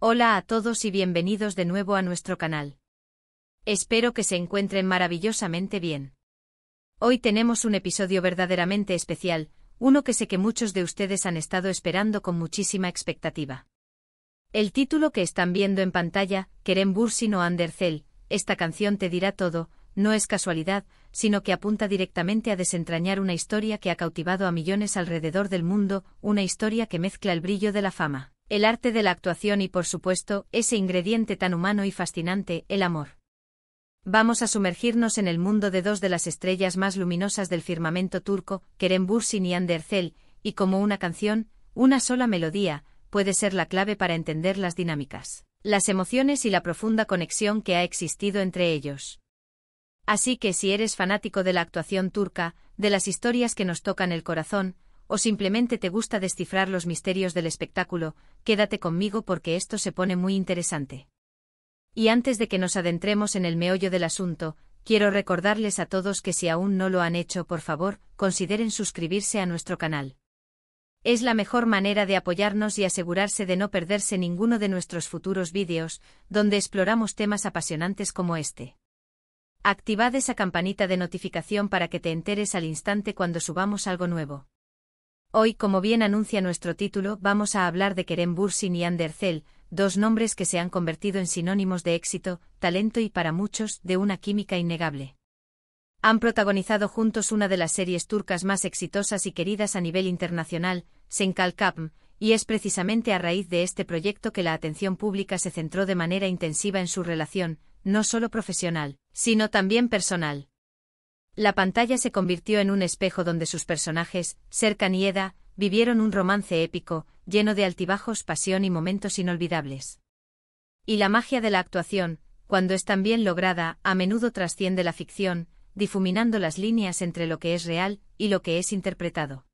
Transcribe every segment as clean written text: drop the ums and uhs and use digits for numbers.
Hola a todos y bienvenidos de nuevo a nuestro canal. Espero que se encuentren maravillosamente bien. Hoy tenemos un episodio verdaderamente especial, uno que sé que muchos de ustedes han estado esperando con muchísima expectativa. El título que están viendo en pantalla, Kerem Bürsin o Hande Erçel, esta canción te dirá todo, no es casualidad, sino que apunta directamente a desentrañar una historia que ha cautivado a millones alrededor del mundo, una historia que mezcla el brillo de la fama, el arte de la actuación y por supuesto, ese ingrediente tan humano y fascinante, el amor. Vamos a sumergirnos en el mundo de dos de las estrellas más luminosas del firmamento turco, Kerem Bürsin y Hande Erçel, y como una canción, una sola melodía, puede ser la clave para entender las dinámicas, las emociones y la profunda conexión que ha existido entre ellos. Así que si eres fanático de la actuación turca, de las historias que nos tocan el corazón, o simplemente te gusta descifrar los misterios del espectáculo, quédate conmigo porque esto se pone muy interesante. Y antes de que nos adentremos en el meollo del asunto, quiero recordarles a todos que si aún no lo han hecho, por favor, consideren suscribirse a nuestro canal. Es la mejor manera de apoyarnos y asegurarse de no perderse ninguno de nuestros futuros vídeos, donde exploramos temas apasionantes como este. Activad esa campanita de notificación para que te enteres al instante cuando subamos algo nuevo. Hoy, como bien anuncia nuestro título, vamos a hablar de Kerem Bürsin y Hande Erçel, dos nombres que se han convertido en sinónimos de éxito, talento y para muchos, de una química innegable. Han protagonizado juntos una de las series turcas más exitosas y queridas a nivel internacional, Sen Kalkapm, y es precisamente a raíz de este proyecto que la atención pública se centró de manera intensiva en su relación, no solo profesional, sino también personal. La pantalla se convirtió en un espejo donde sus personajes, Serkan y Eda, vivieron un romance épico, lleno de altibajos, pasión y momentos inolvidables. Y la magia de la actuación, cuando es tan bien lograda, a menudo trasciende la ficción, difuminando las líneas entre lo que es real y lo que es interpretado.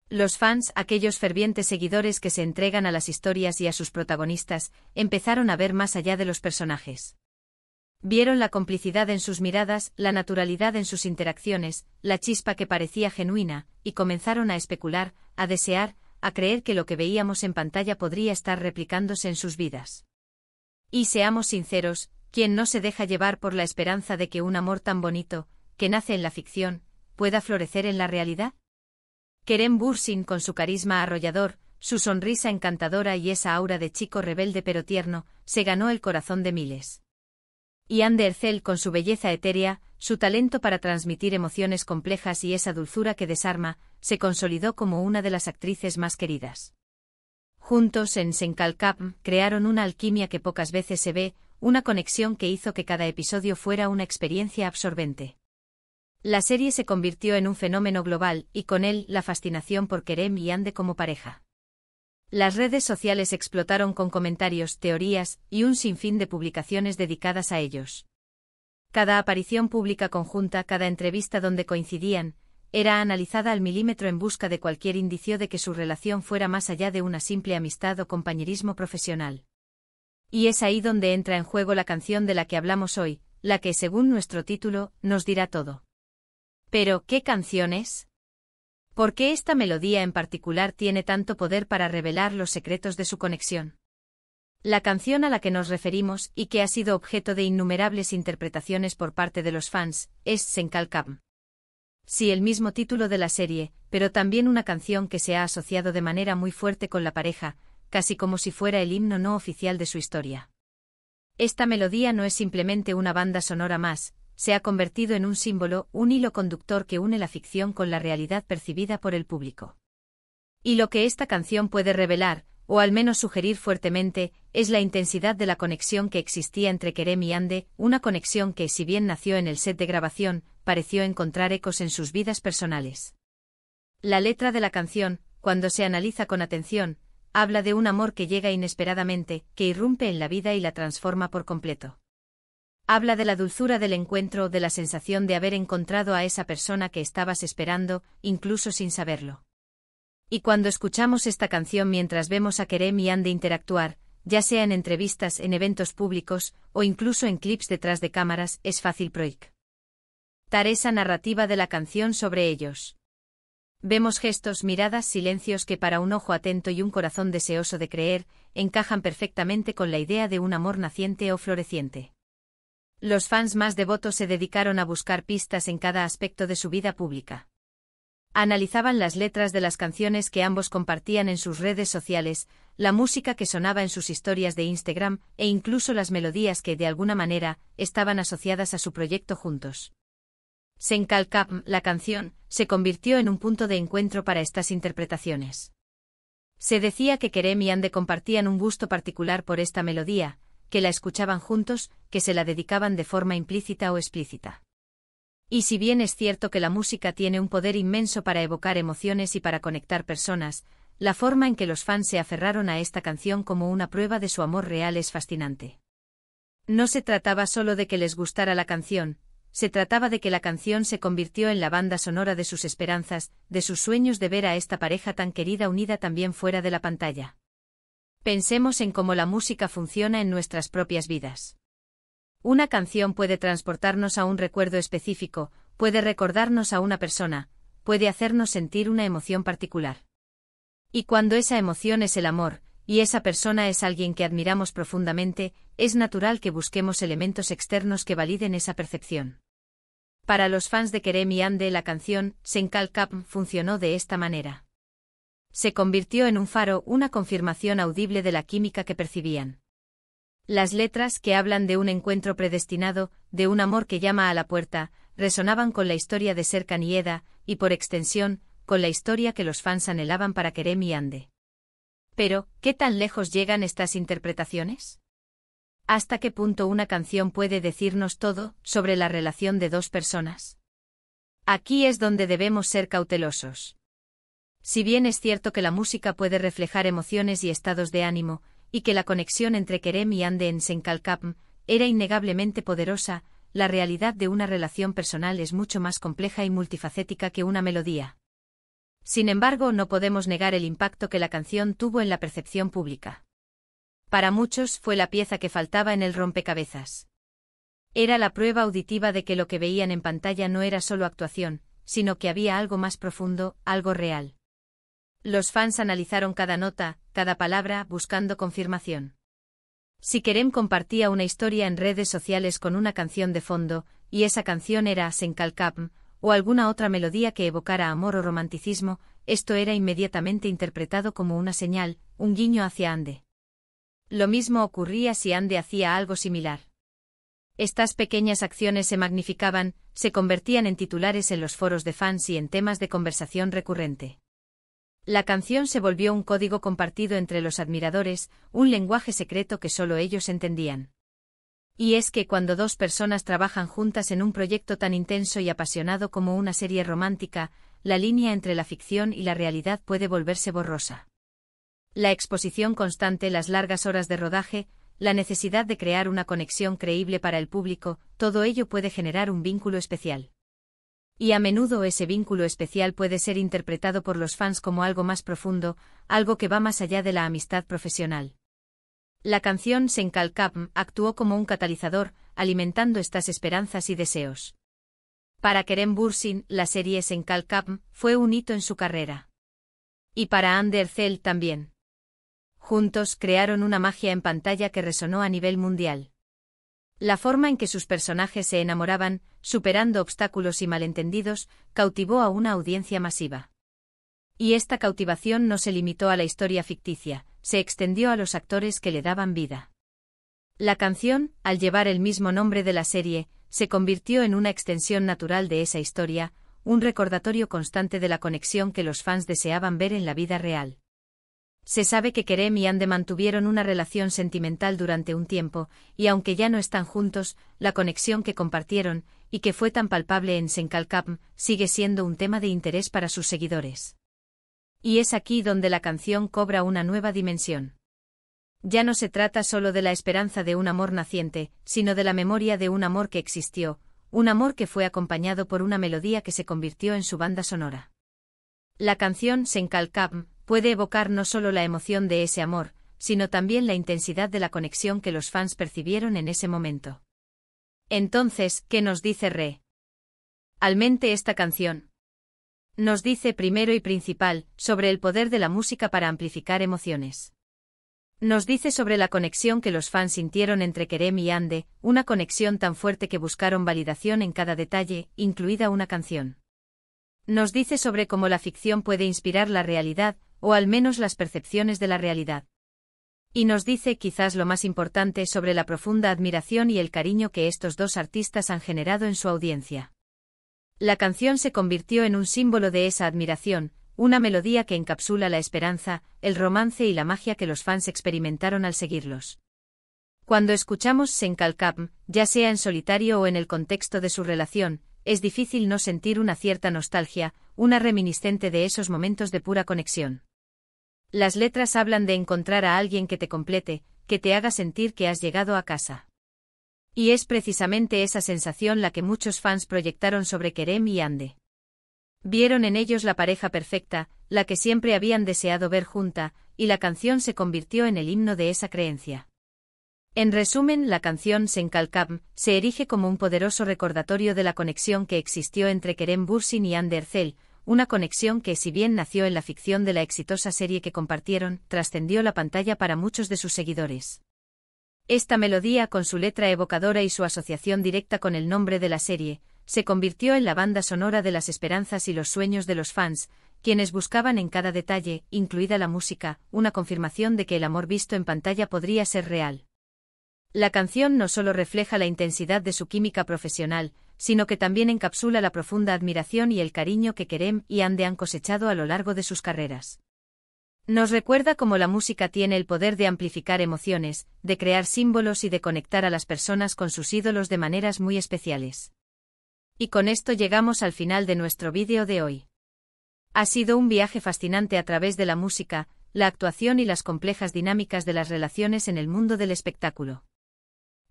Los fans, aquellos fervientes seguidores que se entregan a las historias y a sus protagonistas, empezaron a ver más allá de los personajes. Vieron la complicidad en sus miradas, la naturalidad en sus interacciones, la chispa que parecía genuina, y comenzaron a especular, a desear, a creer que lo que veíamos en pantalla podría estar replicándose en sus vidas. Y seamos sinceros, ¿quién no se deja llevar por la esperanza de que un amor tan bonito, que nace en la ficción, pueda florecer en la realidad? Kerem Bürsin, con su carisma arrollador, su sonrisa encantadora y esa aura de chico rebelde pero tierno, se ganó el corazón de miles. Y Hande Erçel, con su belleza etérea, su talento para transmitir emociones complejas y esa dulzura que desarma, se consolidó como una de las actrices más queridas. Juntos en Sen Kalkapm crearon una alquimia que pocas veces se ve, una conexión que hizo que cada episodio fuera una experiencia absorbente. La serie se convirtió en un fenómeno global, y con él la fascinación por Kerem y Hande como pareja. Las redes sociales explotaron con comentarios, teorías, y un sinfín de publicaciones dedicadas a ellos. Cada aparición pública conjunta, cada entrevista donde coincidían, era analizada al milímetro en busca de cualquier indicio de que su relación fuera más allá de una simple amistad o compañerismo profesional. Y es ahí donde entra en juego la canción de la que hablamos hoy, la que, según nuestro título, nos dirá todo. Pero, ¿qué canción es? ¿Por qué esta melodía en particular tiene tanto poder para revelar los secretos de su conexión? La canción a la que nos referimos, y que ha sido objeto de innumerables interpretaciones por parte de los fans, es Sen Kalkapm. Sí, el mismo título de la serie, pero también una canción que se ha asociado de manera muy fuerte con la pareja, casi como si fuera el himno no oficial de su historia. Esta melodía no es simplemente una banda sonora más, se ha convertido en un símbolo, un hilo conductor que une la ficción con la realidad percibida por el público. Y lo que esta canción puede revelar, o al menos sugerir fuertemente, es la intensidad de la conexión que existía entre Kerem y Hande, una conexión que, si bien nació en el set de grabación, pareció encontrar ecos en sus vidas personales. La letra de la canción, cuando se analiza con atención, habla de un amor que llega inesperadamente, que irrumpe en la vida y la transforma por completo. Habla de la dulzura del encuentro, de la sensación de haber encontrado a esa persona que estabas esperando, incluso sin saberlo. Y cuando escuchamos esta canción mientras vemos a Kerem y Hande interactuar, ya sea en entrevistas, en eventos públicos, o incluso en clips detrás de cámaras, es fácil proyectar esa narrativa de la canción sobre ellos. Vemos gestos, miradas, silencios que para un ojo atento y un corazón deseoso de creer, encajan perfectamente con la idea de un amor naciente o floreciente. Los fans más devotos se dedicaron a buscar pistas en cada aspecto de su vida pública. Analizaban las letras de las canciones que ambos compartían en sus redes sociales, la música que sonaba en sus historias de Instagram e incluso las melodías que, de alguna manera, estaban asociadas a su proyecto juntos. Senkalkam, la canción, se convirtió en un punto de encuentro para estas interpretaciones. Se decía que Kerem y Hande compartían un gusto particular por esta melodía, que la escuchaban juntos, que se la dedicaban de forma implícita o explícita. Y si bien es cierto que la música tiene un poder inmenso para evocar emociones y para conectar personas, la forma en que los fans se aferraron a esta canción como una prueba de su amor real es fascinante. No se trataba solo de que les gustara la canción, se trataba de que la canción se convirtió en la banda sonora de sus esperanzas, de sus sueños de ver a esta pareja tan querida unida también fuera de la pantalla. Pensemos en cómo la música funciona en nuestras propias vidas. Una canción puede transportarnos a un recuerdo específico, puede recordarnos a una persona, puede hacernos sentir una emoción particular. Y cuando esa emoción es el amor, y esa persona es alguien que admiramos profundamente, es natural que busquemos elementos externos que validen esa percepción. Para los fans de Kerem y Hande, la canción Senkalkam funcionó de esta manera. Se convirtió en un faro, una confirmación audible de la química que percibían. Las letras, que hablan de un encuentro predestinado, de un amor que llama a la puerta, resonaban con la historia de Serkan y Eda, y por extensión, con la historia que los fans anhelaban para Kerem y Hande. Pero, ¿qué tan lejos llegan estas interpretaciones? ¿Hasta qué punto una canción puede decirnos todo sobre la relación de dos personas? Aquí es donde debemos ser cautelosos. Si bien es cierto que la música puede reflejar emociones y estados de ánimo, y que la conexión entre Kerem y Hande en Senkalkam era innegablemente poderosa, la realidad de una relación personal es mucho más compleja y multifacética que una melodía. Sin embargo, no podemos negar el impacto que la canción tuvo en la percepción pública. Para muchos fue la pieza que faltaba en el rompecabezas. Era la prueba auditiva de que lo que veían en pantalla no era solo actuación, sino que había algo más profundo, algo real. Los fans analizaron cada nota, cada palabra, buscando confirmación. Si Kerem compartía una historia en redes sociales con una canción de fondo, y esa canción era Senkalkam, o alguna otra melodía que evocara amor o romanticismo, esto era inmediatamente interpretado como una señal, un guiño hacia Hande. Lo mismo ocurría si Hande hacía algo similar. Estas pequeñas acciones se magnificaban, se convertían en titulares en los foros de fans y en temas de conversación recurrente. La canción se volvió un código compartido entre los admiradores, un lenguaje secreto que solo ellos entendían. Y es que cuando dos personas trabajan juntas en un proyecto tan intenso y apasionado como una serie romántica, la línea entre la ficción y la realidad puede volverse borrosa. La exposición constante, las largas horas de rodaje, la necesidad de crear una conexión creíble para el público, todo ello puede generar un vínculo especial. Y a menudo ese vínculo especial puede ser interpretado por los fans como algo más profundo, algo que va más allá de la amistad profesional. La canción Senkalkam actuó como un catalizador, alimentando estas esperanzas y deseos. Para Kerem Bürsin, la serie Senkalkam fue un hito en su carrera. Y para Hande Erçel también. Juntos crearon una magia en pantalla que resonó a nivel mundial. La forma en que sus personajes se enamoraban, superando obstáculos y malentendidos, cautivó a una audiencia masiva. Y esta cautivación no se limitó a la historia ficticia, se extendió a los actores que le daban vida. La canción, al llevar el mismo nombre de la serie, se convirtió en una extensión natural de esa historia, un recordatorio constante de la conexión que los fans deseaban ver en la vida real. Se sabe que Kerem y Hande mantuvieron una relación sentimental durante un tiempo, y aunque ya no están juntos, la conexión que compartieron, y que fue tan palpable en Senkalkam, sigue siendo un tema de interés para sus seguidores. Y es aquí donde la canción cobra una nueva dimensión. Ya no se trata solo de la esperanza de un amor naciente, sino de la memoria de un amor que existió, un amor que fue acompañado por una melodía que se convirtió en su banda sonora. La canción Senkalkam puede evocar no solo la emoción de ese amor, sino también la intensidad de la conexión que los fans percibieron en ese momento. Entonces, ¿qué nos dice Re? ¿Almente esta canción? Nos dice primero y principal, sobre el poder de la música para amplificar emociones. Nos dice sobre la conexión que los fans sintieron entre Kerem y Hande, una conexión tan fuerte que buscaron validación en cada detalle, incluida una canción. Nos dice sobre cómo la ficción puede inspirar la realidad, o al menos las percepciones de la realidad. Y nos dice quizás lo más importante sobre la profunda admiración y el cariño que estos dos artistas han generado en su audiencia. La canción se convirtió en un símbolo de esa admiración, una melodía que encapsula la esperanza, el romance y la magia que los fans experimentaron al seguirlos. Cuando escuchamos Senkalkam, ya sea en solitario o en el contexto de su relación, es difícil no sentir una cierta nostalgia, una reminiscente de esos momentos de pura conexión. Las letras hablan de encontrar a alguien que te complete, que te haga sentir que has llegado a casa. Y es precisamente esa sensación la que muchos fans proyectaron sobre Kerem y Hande. Vieron en ellos la pareja perfecta, la que siempre habían deseado ver junta, y la canción se convirtió en el himno de esa creencia. En resumen, la canción Senkalkam se erige como un poderoso recordatorio de la conexión que existió entre Kerem Bürsin y Hande Erçel, una conexión que, si bien nació en la ficción de la exitosa serie que compartieron, trascendió la pantalla para muchos de sus seguidores. Esta melodía, con su letra evocadora y su asociación directa con el nombre de la serie, se convirtió en la banda sonora de las esperanzas y los sueños de los fans, quienes buscaban en cada detalle, incluida la música, una confirmación de que el amor visto en pantalla podría ser real. La canción no solo refleja la intensidad de su química profesional, sino que también encapsula la profunda admiración y el cariño que Kerem y Hande han cosechado a lo largo de sus carreras. Nos recuerda cómo la música tiene el poder de amplificar emociones, de crear símbolos y de conectar a las personas con sus ídolos de maneras muy especiales. Y con esto llegamos al final de nuestro vídeo de hoy. Ha sido un viaje fascinante a través de la música, la actuación y las complejas dinámicas de las relaciones en el mundo del espectáculo.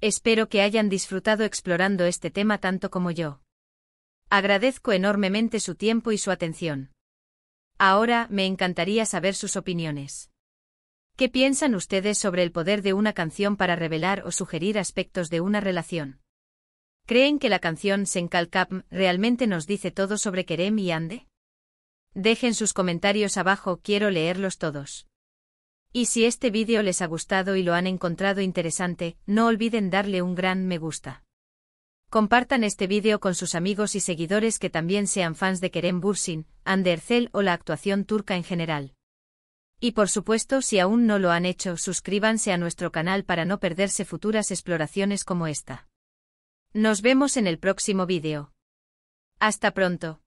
Espero que hayan disfrutado explorando este tema tanto como yo. Agradezco enormemente su tiempo y su atención. Ahora, me encantaría saber sus opiniones. ¿Qué piensan ustedes sobre el poder de una canción para revelar o sugerir aspectos de una relación? ¿Creen que la canción Senkalkam realmente nos dice todo sobre Kerem y Hande? Dejen sus comentarios abajo, quiero leerlos todos. Y si este vídeo les ha gustado y lo han encontrado interesante, no olviden darle un gran me gusta. Compartan este vídeo con sus amigos y seguidores que también sean fans de Kerem Bürsin, Hande Erçel o la actuación turca en general. Y por supuesto, si aún no lo han hecho, suscríbanse a nuestro canal para no perderse futuras exploraciones como esta. Nos vemos en el próximo vídeo. Hasta pronto.